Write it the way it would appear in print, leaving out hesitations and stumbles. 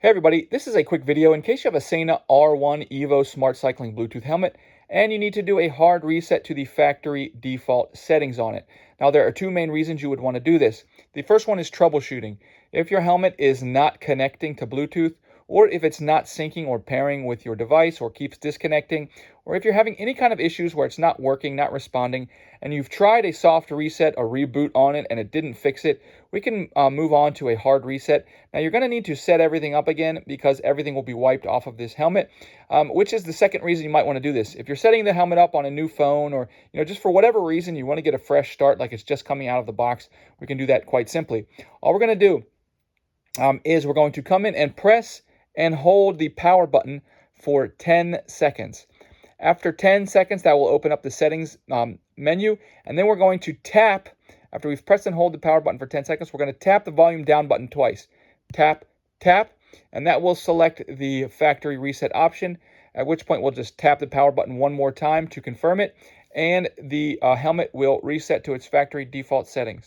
Hey everybody, this is a quick video in case you have a SENA R1 EVO Smart Cycling Bluetooth helmet and you need to do a hard reset to the factory default settings on it. Now there are two main reasons you would want to do this. The first one is troubleshooting. If your helmet is not connecting to Bluetooth, or if it's not syncing or pairing with your device or keeps disconnecting, or if you're having any kind of issues where it's not working, not responding, and you've tried a soft reset or reboot on it and it didn't fix it, we can move on to a hard reset. Now you're going to need to set everything up again because everything will be wiped off of this helmet, which is the second reason you might want to do this. If you're setting the helmet up on a new phone or just for whatever reason you want to get a fresh start like it's just coming out of the box, we can do that quite simply. All we're going to do is we're going to come in and press and hold the power button for 10 seconds. After 10 seconds, that will open up the settings menu, and then we're going to tap. After we've pressed and hold the power button for 10 seconds, we're going to tap the volume down button twice. Tap, tap, and that will select the factory reset option, at which point we'll just tap the power button one more time to confirm it, and the helmet will reset to its factory default settings.